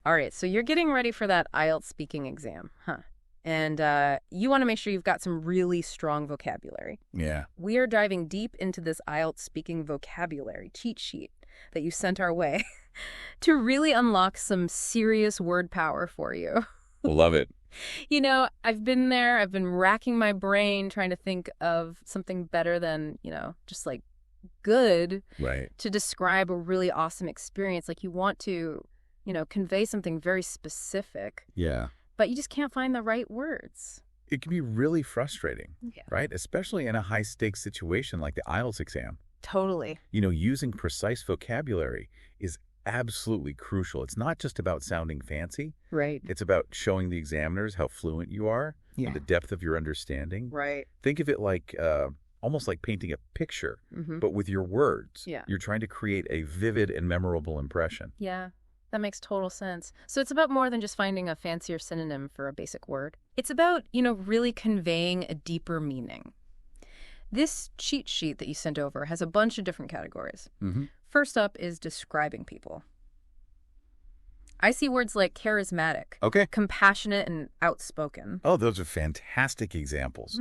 All right, so you're getting ready for that IELTS speaking exam, huh? And you want to make sure you've got some really strong vocabulary. Yeah. We are diving deep into this IELTS speaking vocabulary cheat sheet that you sent our way to really unlock some serious word power for you. Love it. You know, I've been there. I've been racking my brain trying to think of something better than, just like good Right. to describe a really awesome experience. Like you want to, convey something very specific, Yeah. but you just can't find the right words. It can be really frustrating, Yeah. right? Especially in a high-stakes situation like the IELTS exam. Totally. Using precise vocabulary is absolutely crucial. It's not just about sounding fancy. Right. It's about showing the examiners how fluent you are, Yeah. the depth of your understanding. Right. Think of it like almost like painting a picture, but with your words. Yeah. You're trying to create a vivid and memorable impression. Yeah, that makes total sense. So it's about more than just finding a fancier synonym for a basic word. It's about, really conveying a deeper meaning. This cheat sheet that you sent over has a bunch of different categories. First up is describing people. I see words like charismatic, Okay. compassionate, and outspoken. Oh, those are fantastic examples.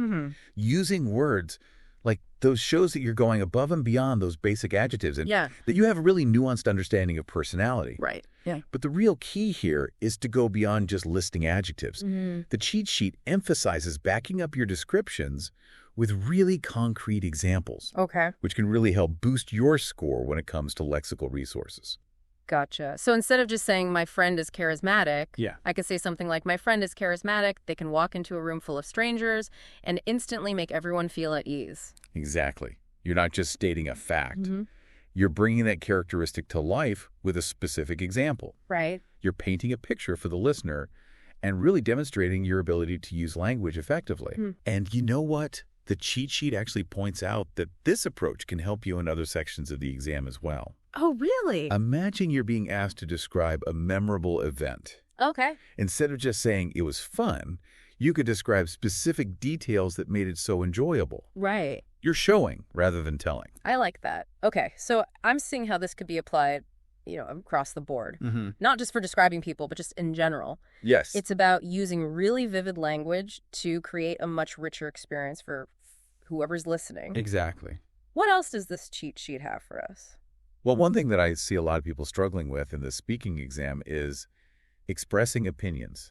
Using words like those shows that you're going above and beyond those basic adjectives and Yeah. that you have a really nuanced understanding of personality. Right. Yeah. But the real key here is to go beyond just listing adjectives. The cheat sheet emphasizes backing up your descriptions with really concrete examples, Okay. which can really help boost your score when it comes to lexical resources. Gotcha. So instead of just saying my friend is charismatic, Yeah. I could say something like my friend is charismatic. They can walk into a room full of strangers and instantly make everyone feel at ease. Exactly. You're not just stating a fact. You're bringing that characteristic to life with a specific example. Right. You're painting a picture for the listener and really demonstrating your ability to use language effectively. And you know what? The cheat sheet actually points out that this approach can help you in other sections of the exam as well. Oh, really? Imagine you're being asked to describe a memorable event. Okay. Instead of just saying it was fun, you could describe specific details that made it so enjoyable. Right. You're showing rather than telling. I like that. Okay. So I'm seeing how this could be applied, across the board. Not just for describing people, but just in general. Yes. It's about using really vivid language to create a much richer experience for whoever's listening. Exactly. What else does this cheat sheet have for us? Well, one thing that I see a lot of people struggling with in the speaking exam is expressing opinions.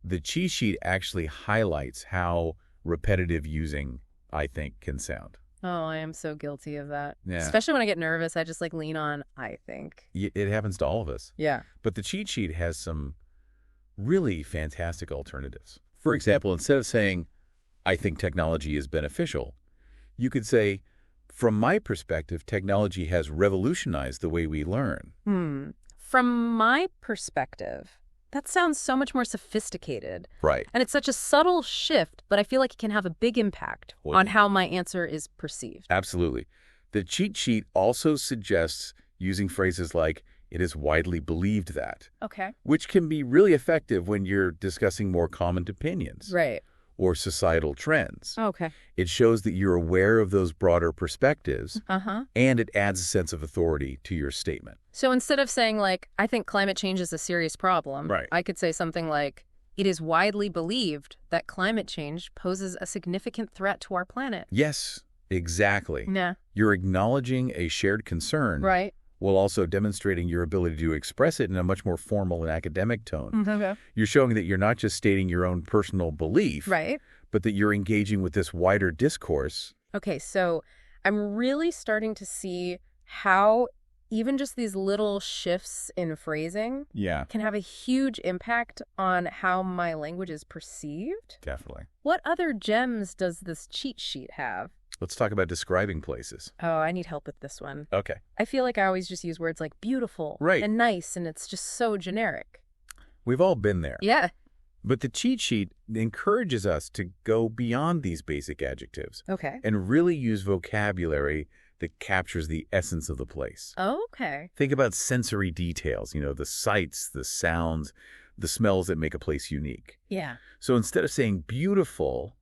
The cheat sheet actually highlights how repetitive using, I think, can sound. Oh, I am so guilty of that. Yeah. Especially when I get nervous, I just lean on, I think. It happens to all of us. Yeah. But the cheat sheet has some really fantastic alternatives. For example, instead of saying, I think technology is beneficial, you could say, from my perspective, technology has revolutionized the way we learn. From my perspective, that sounds so much more sophisticated. Right. And it's such a subtle shift, but I feel like it can have a big impact Well, on how my answer is perceived. Absolutely. The cheat sheet also suggests using phrases like, it is widely believed that, Okay. which can be really effective when you're discussing more common opinions Right. or societal trends. Okay. It shows that you're aware of those broader perspectives, and it adds a sense of authority to your statement. So instead of saying, I think climate change is a serious problem, Right. I could say something like, it is widely believed that climate change poses a significant threat to our planet. Yes, exactly. Yeah. You're acknowledging a shared concern, Right. while also demonstrating your ability to express it in a much more formal and academic tone. Okay. You're showing that you're not just stating your own personal belief, Right. but that you're engaging with this wider discourse. Okay, so I'm really starting to see how even just these little shifts in phrasing Yeah, can have a huge impact on how my language is perceived. definitely. What other gems does this cheat sheet have? Let's talk about describing places. Oh, I need help with this one. Okay. I feel like I always just use words like beautiful Right. and nice, and it's just so generic. We've all been there. Yeah. But the cheat sheet encourages us to go beyond these basic adjectives Okay. and really use vocabulary that captures the essence of the place. Okay. Think about sensory details, the sights, the sounds, the smells that make a place unique. Yeah. So instead of saying beautiful,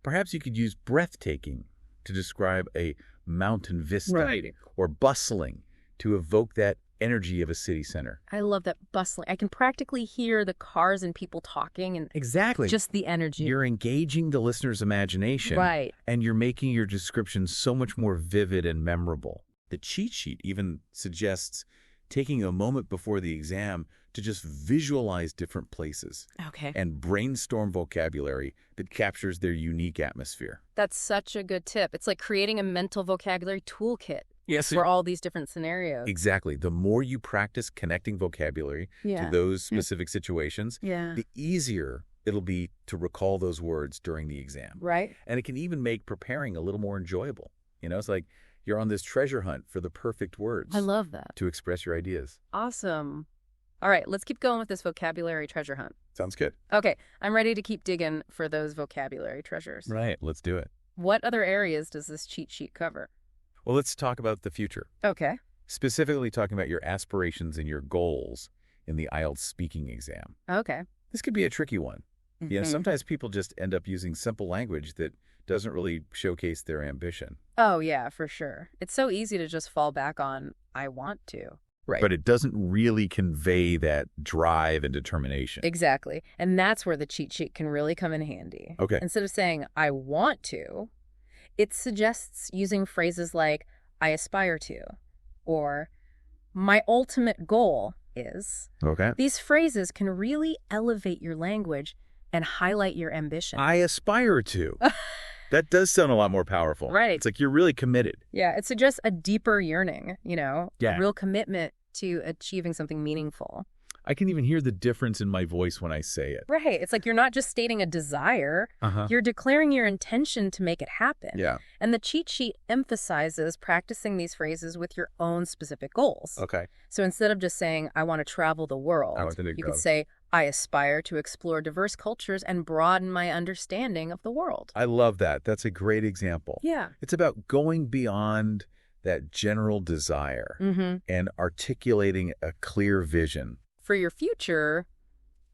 perhaps you could use breathtaking to describe a mountain vista, Right. or bustling to evoke that energy of a city center. I love that bustling. I can practically hear the cars and people talking and Exactly. just the energy. You're engaging the listener's imagination. Right. And you're making your description so much more vivid and memorable. The cheat sheet even suggests taking a moment before the exam to just visualize different places Okay. and brainstorm vocabulary that captures their unique atmosphere. That's such a good tip. It's like creating a mental vocabulary toolkit Yes. for all these different scenarios. Exactly. The more you practice connecting vocabulary to those specific situations, the easier it'll be to recall those words during the exam. Right. And it can even make preparing a little more enjoyable. It's like you're on this treasure hunt for the perfect words. I love that. To express your ideas. Awesome. All right, let's keep going with this vocabulary treasure hunt. Sounds good. Okay, I'm ready to keep digging for those vocabulary treasures. Right. Let's do it. What other areas does this cheat sheet cover? Well, let's talk about the future. Okay. Specifically talking about your aspirations and your goals in the IELTS speaking exam. Okay. This could be a tricky one. Sometimes people just end up using simple language that doesn't really showcase their ambition. Oh, yeah, for sure. It's so easy to just fall back on, I want to. Right. But it doesn't really convey that drive and determination. Exactly. And that's where the cheat sheet can really come in handy. Okay. Instead of saying, I want to, it suggests using phrases like, I aspire to, or my ultimate goal is. Okay. These phrases can really elevate your language and highlight your ambition. I aspire to. That does sound a lot more powerful. Right. It's like you're really committed. Yeah, it suggests a deeper yearning, a real commitment to achieving something meaningful. I can even hear the difference in my voice when I say it. Right. It's like you're not just stating a desire, you're declaring your intention to make it happen. Yeah. And the cheat sheet emphasizes practicing these phrases with your own specific goals. Okay. So instead of just saying, I want to travel the world, you could say, I aspire to explore diverse cultures and broaden my understanding of the world. I love that. That's a great example. Yeah. It's about going beyond that general desire and articulating a clear vision. For your future,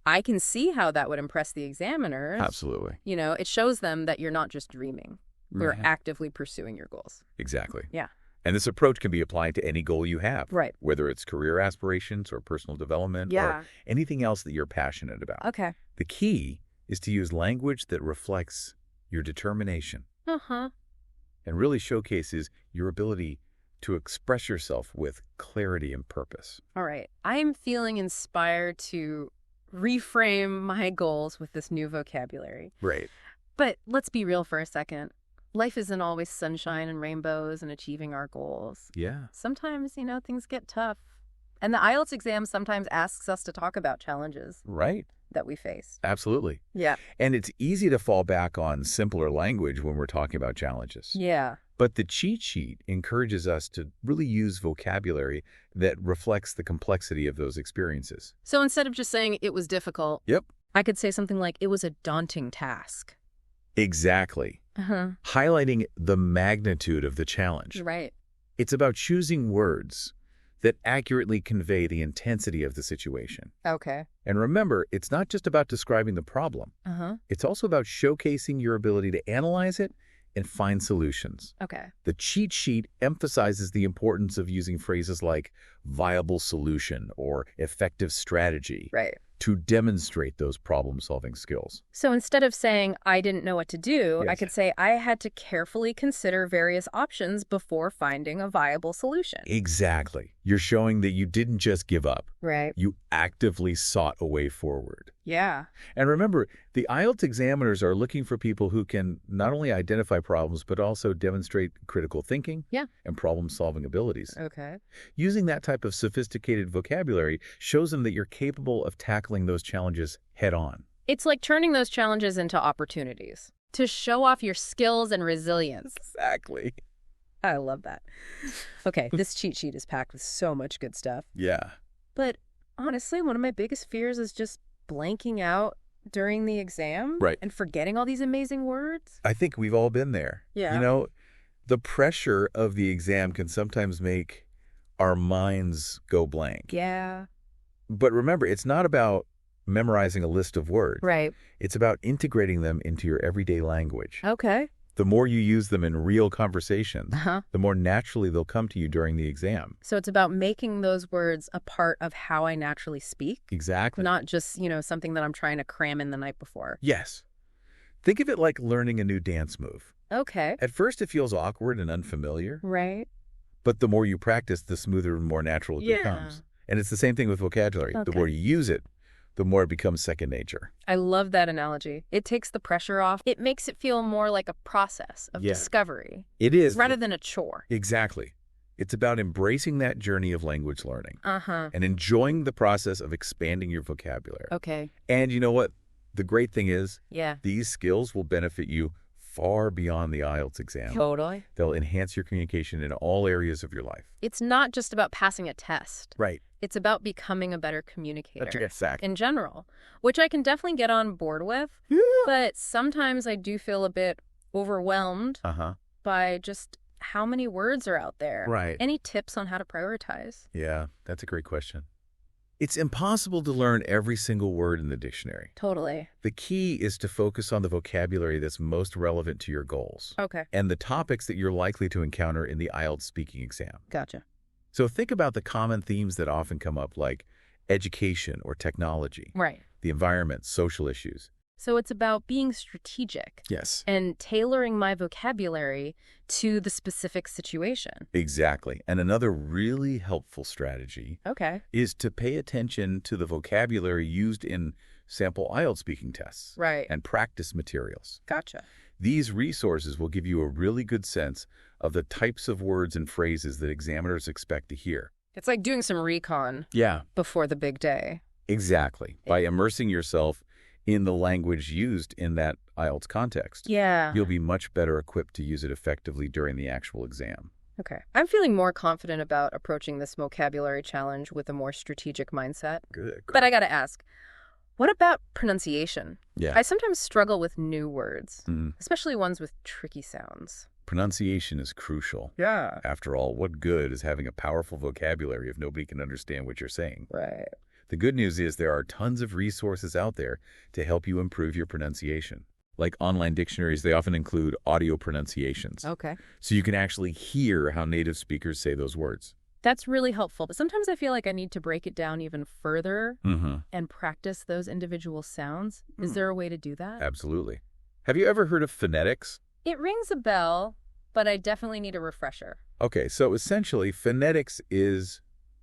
I can see how that would impress the examiners. Absolutely. It shows them that you're not just dreaming. You're actively pursuing your goals. Exactly. Yeah. And this approach can be applied to any goal you have. Right. Whether it's career aspirations or personal development or anything else that you're passionate about. Okay. The key is to use language that reflects your determination. And really showcases your ability to express yourself with clarity and purpose. All right. I am feeling inspired to reframe my goals with this new vocabulary. Right. But let's be real for a second. Life isn't always sunshine and rainbows and achieving our goals. Yeah. Sometimes, things get tough. And the IELTS exam sometimes asks us to talk about challenges. Right. That we face. Absolutely. Yeah. And it's easy to fall back on simpler language when we're talking about challenges. Yeah. But the cheat sheet encourages us to really use vocabulary that reflects the complexity of those experiences. So instead of just saying it was difficult, I could say something like it was a daunting task. Exactly. Highlighting the magnitude of the challenge. Right. It's about choosing words that accurately convey the intensity of the situation. Okay. And remember, it's not just about describing the problem. It's also about showcasing your ability to analyze it and find solutions. Okay. The cheat sheet emphasizes the importance of using phrases like viable solution or effective strategy. Right. To demonstrate those problem-solving skills. So instead of saying, I didn't know what to do, I could say, I had to carefully consider various options before finding a viable solution. Exactly. You're showing that you didn't just give up. Right. You actively sought a way forward. Yeah. And remember, the IELTS examiners are looking for people who can not only identify problems, but also demonstrate critical thinking and problem-solving abilities. Okay. Using that type of sophisticated vocabulary shows them that you're capable of tackling those challenges head-on. It's like turning those challenges into opportunities to show off your skills and resilience. Exactly. I love that. Okay, this cheat sheet is packed with so much good stuff. Yeah. But honestly, one of my biggest fears is just blanking out during the exam and forgetting all these amazing words. I think we've all been there. Yeah. The pressure of the exam can sometimes make our minds go blank. Yeah. But remember, it's not about memorizing a list of words. Right. It's about integrating them into your everyday language. Okay. The more you use them in real conversations, Uh-huh. the more naturally they'll come to you during the exam. So it's about making those words a part of how I naturally speak, Exactly. not just, something that I'm trying to cram in the night before. Yes. Think of it like learning a new dance move. Okay. At first, it feels awkward and unfamiliar, Right. but the more you practice, the smoother and more natural it Yeah. becomes. And it's the same thing with vocabulary. The Okay. more you use it, the more it becomes second nature. I love that analogy. It takes the pressure off. It makes it feel more like a process of Yeah. discovery It is. rather than a chore. Exactly. It's about embracing that journey of language learning Uh-huh. and enjoying the process of expanding your vocabulary. Okay. And you know what? The great thing is, Yeah. these skills will benefit you far beyond the IELTS exam. Totally. They'll enhance your communication in all areas of your life. It's not just about passing a test. Right. It's about becoming a better communicator. That's a fact. In general, which I can definitely get on board with. Yeah. But sometimes I do feel a bit overwhelmed Uh-huh. by just how many words are out there. Right. Any tips on how to prioritize? Yeah, that's a great question. It's impossible to learn every single word in the dictionary. Totally. The key is to focus on the vocabulary that's most relevant to your goals Okay. and the topics that you're likely to encounter in the IELTS speaking exam. Gotcha. So think about the common themes that often come up, like education or technology, Right. the environment, social issues. So it's about being strategic Yes. and tailoring my vocabulary to the specific situation. Exactly. And another really helpful strategy Okay. is to pay attention to the vocabulary used in sample IELTS speaking tests Right. and practice materials. Gotcha. These resources will give you a really good sense of the types of words and phrases that examiners expect to hear. It's like doing some recon Yeah, before the big day. exactly. By immersing yourself in the language used in that IELTS context, Yeah. you'll be much better equipped to use it effectively during the actual exam. Okay. I'm feeling more confident about approaching this vocabulary challenge with a more strategic mindset. Good. But I gotta ask, what about pronunciation? Yeah. I sometimes struggle with new words, Mm. especially ones with tricky sounds. Pronunciation is crucial. Yeah. After all, what good is having a powerful vocabulary if nobody can understand what you're saying? Right. The good news is there are tons of resources out there to help you improve your pronunciation. Like online dictionaries, they often include audio pronunciations. Okay. So you can actually hear how native speakers say those words. That's really helpful, but sometimes I feel like I need to break it down even further Mm-hmm. and practice those individual sounds. Is there a way to do that? Absolutely. Have you ever heard of phonetics? It rings a bell, but I definitely need a refresher. Okay, so essentially, phonetics is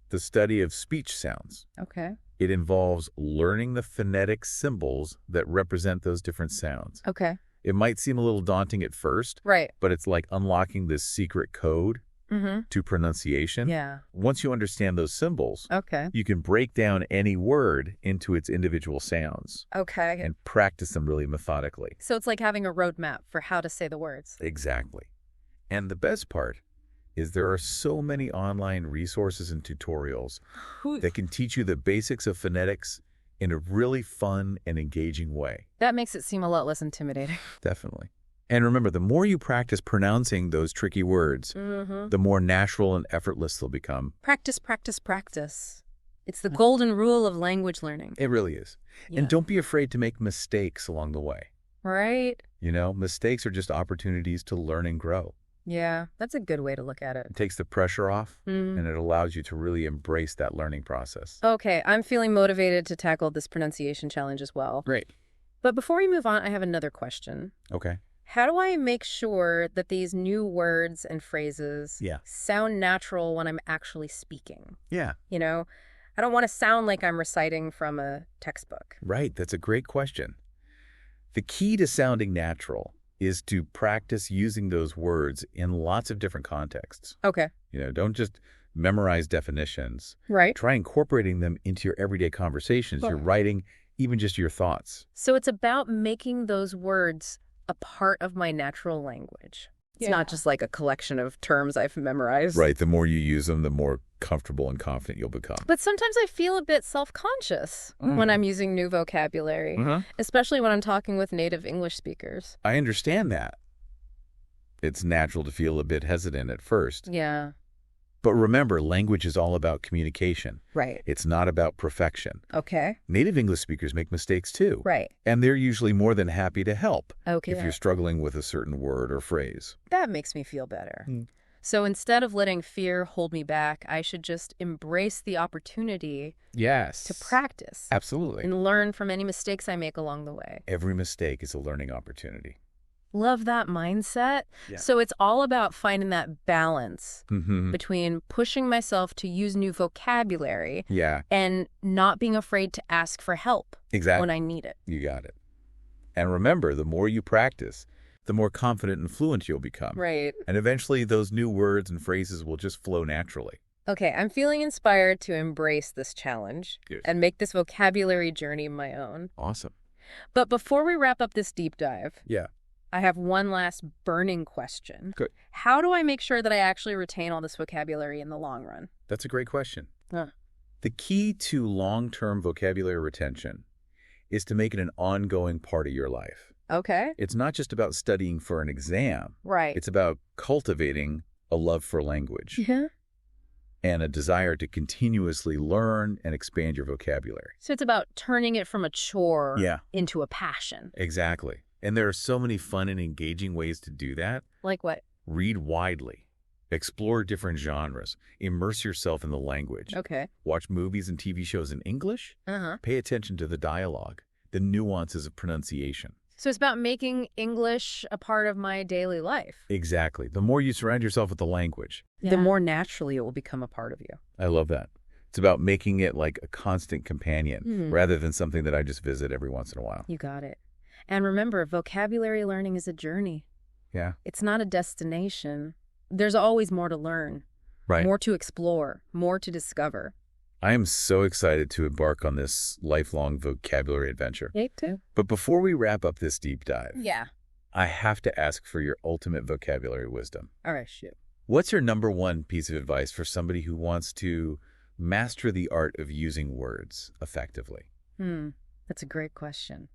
the study of speech sounds. Okay. It involves learning the phonetic symbols that represent those different sounds. Okay. It might seem a little daunting at first, Right. but it's like unlocking this secret code Mm-hmm. to pronunciation. Yeah. Once you understand those symbols, Okay. you can break down any word into its individual sounds Okay. and practice them really methodically. So it's like having a roadmap for how to say the words. Exactly. And the best part is there are so many online resources and tutorials that can teach you the basics of phonetics in a really fun and engaging way. That makes it seem a lot less intimidating. Definitely. And remember, the more you practice pronouncing those tricky words, Mm-hmm. the more natural and effortless they'll become. Practice, practice, practice. It's the golden rule of language learning. It really is. Yeah. And don't be afraid to make mistakes along the way. Right? You know, mistakes are just opportunities to learn and grow. Yeah, that's a good way to look at it. It takes the pressure off, Mm. and it allows you to really embrace that learning process. Okay, I'm feeling motivated to tackle this pronunciation challenge as well. Great. But before we move on, I have another question. Okay. How do I make sure that these new words and phrases Yeah. sound natural when I'm actually speaking? Yeah. You know, I don't want to sound like I'm reciting from a textbook. Right. That's a great question. The key to sounding natural is to practice using those words in lots of different contexts. Okay. You know, don't just memorize definitions. Right. Try incorporating them into your everyday conversations, your Sure. writing, even just your thoughts. So it's about making those words a part of my natural language. It's not just like a collection of terms I've memorized. Right. The more you use them, the more comfortable and confident you'll become. But sometimes I feel a bit self-conscious when I'm using new vocabulary, especially when I'm talking with native English speakers. I understand that. It's natural to feel a bit hesitant at first. Yeah. But remember, language is all about communication. Right. It's not about perfection. Okay. Native English speakers make mistakes too. Right. And they're usually more than happy to help Okay. if you're struggling with a certain word or phrase. That makes me feel better. So instead of letting fear hold me back, I should just embrace the opportunity Yes. to practice Absolutely. and learn from any mistakes I make along the way. Every mistake is a learning opportunity. Love that mindset. Yeah. So it's all about finding that balance Mm-hmm. between pushing myself to use new vocabulary Yeah, and not being afraid to ask for help exactly. when I need it. You got it. And remember, the more you practice, the more confident and fluent you'll become. Right. And eventually those new words and phrases will just flow naturally. Okay, I'm feeling inspired to embrace this challenge Good. and make this vocabulary journey my own. Awesome. But before we wrap up this deep dive, Yeah. I have one last burning question. Good. How do I make sure that I actually retain all this vocabulary in the long run? That's a great question. Huh. The key to long-term vocabulary retention is to make it an ongoing part of your life. Okay. It's not just about studying for an exam. Right. It's about cultivating a love for language Yeah. and a desire to continuously learn and expand your vocabulary. So it's about turning it from a chore Yeah. into a passion. Exactly. And there are so many fun and engaging ways to do that. Like what? Read widely. Explore different genres. Immerse yourself in the language. Okay. Watch movies and TV shows in English. Uh-huh. Pay attention to the dialogue, the nuances of pronunciation. So it's about making English a part of my daily life. Exactly. The more you surround yourself with the language, The more naturally it will become a part of you. I love that. It's about making it like a constant companion rather than something that I just visit every once in a while. You got it. And remember, vocabulary learning is a journey. Yeah. It's not a destination. There's always more to learn, Right. more to explore, more to discover. I am so excited to embark on this lifelong vocabulary adventure. Me too. But before we wrap up this deep dive, Yeah. I have to ask for your ultimate vocabulary wisdom. All right, shoot. What's your number one piece of advice for somebody who wants to master the art of using words effectively? That's a great question.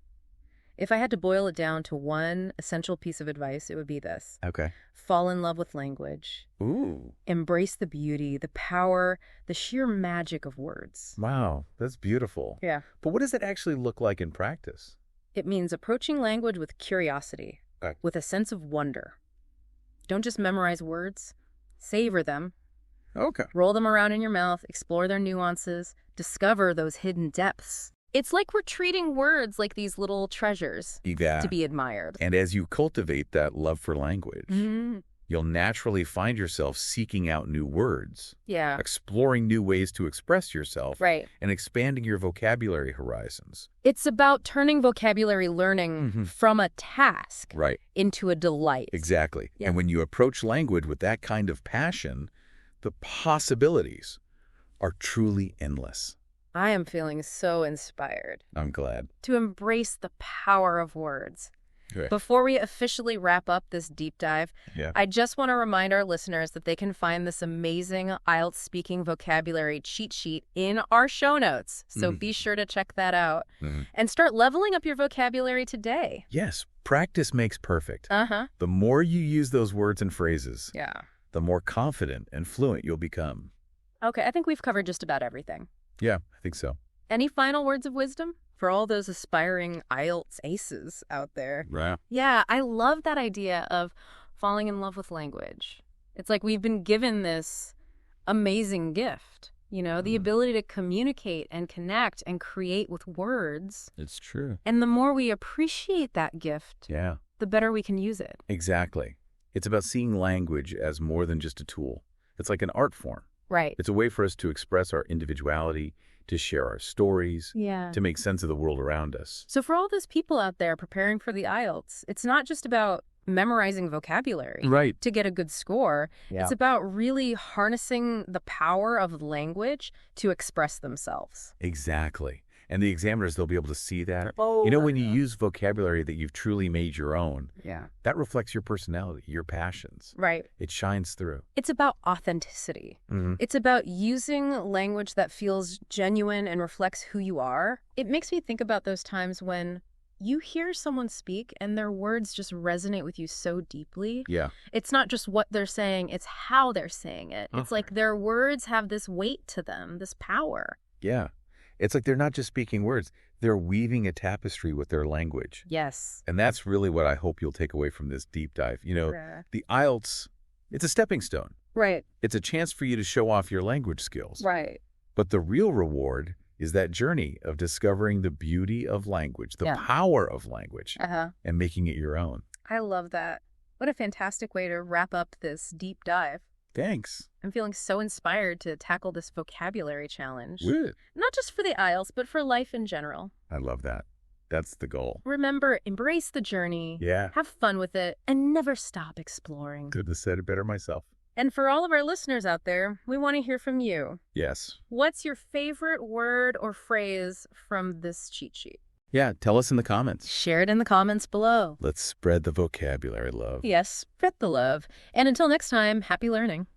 If I had to boil it down to one essential piece of advice, it would be this. Okay. Fall in love with language. Ooh. Embrace the beauty, the power, the sheer magic of words. Wow, that's beautiful. Yeah. But what does it actually look like in practice? It means approaching language with curiosity, Okay. with a sense of wonder. Don't just memorize words. Savor them. Okay. Roll them around in your mouth, explore their nuances, discover those hidden depths. It's like we're treating words like these little treasures Yeah. to be admired. And as you cultivate that love for language, you'll naturally find yourself seeking out new words, Yeah. exploring new ways to express yourself, Right. and expanding your vocabulary horizons. It's about turning vocabulary learning from a task Right. into a delight. Exactly. Yeah. And when you approach language with that kind of passion, the possibilities are truly endless. I am feeling so inspired I'm glad. to embrace the power of words. Okay. Before we officially wrap up this deep dive, Yeah. I just want to remind our listeners that they can find this amazing IELTS speaking vocabulary cheat sheet in our show notes. So be sure to check that out and start leveling up your vocabulary today. Yes, practice makes perfect. Uh-huh. The more you use those words and phrases, Yeah. the more confident and fluent you'll become. Okay, I think we've covered just about everything. Yeah, I think so. Any final words of wisdom for all those aspiring IELTS aces out there? Right. Yeah, I love that idea of falling in love with language. It's like we've been given this amazing gift, you know, the ability to communicate and connect and create with words. It's true. And the more we appreciate that gift, Yeah, the better we can use it. exactly. It's about seeing language as more than just a tool. It's like an art form. Right. It's a way for us to express our individuality, to share our stories, Yeah. to make sense of the world around us. So for all those people out there preparing for the IELTS, it's not just about memorizing vocabulary Right. to get a good score. Yeah. It's about really harnessing the power of language to express themselves. Exactly. And the examiners, they'll be able to see that. You know, when you use vocabulary that you've truly made your own, Yeah. that reflects your personality, your passions. Right. It shines through. It's about authenticity. It's about using language that feels genuine and reflects who you are. It makes me think about those times when you hear someone speak and their words just resonate with you so deeply. Yeah. It's not just what they're saying, it's how they're saying it. It's like their words have this weight to them, this power. Yeah. It's like they're not just speaking words. They're weaving a tapestry with their language. Yes. And that's really what I hope you'll take away from this deep dive. Yeah. The IELTS, it's a stepping stone. Right. It's a chance for you to show off your language skills. Right. But the real reward is that journey of discovering the beauty of language, the Yeah. power of language, Uh-huh. and making it your own. I love that. What a fantastic way to wrap up this deep dive. Thanks. I'm feeling so inspired to tackle this vocabulary challenge. Good. Not just for the IELTS, but for life in general. I love that. That's the goal. Remember, embrace the journey, Yeah. have fun with it, and never stop exploring. Couldn't have said it better myself. And for all of our listeners out there, we want to hear from you. Yes. What's your favorite word or phrase from this cheat sheet? Yeah, tell us in the comments. Share it in the comments below. Let's spread the vocabulary, love. Yes, spread the love. And until next time, happy learning.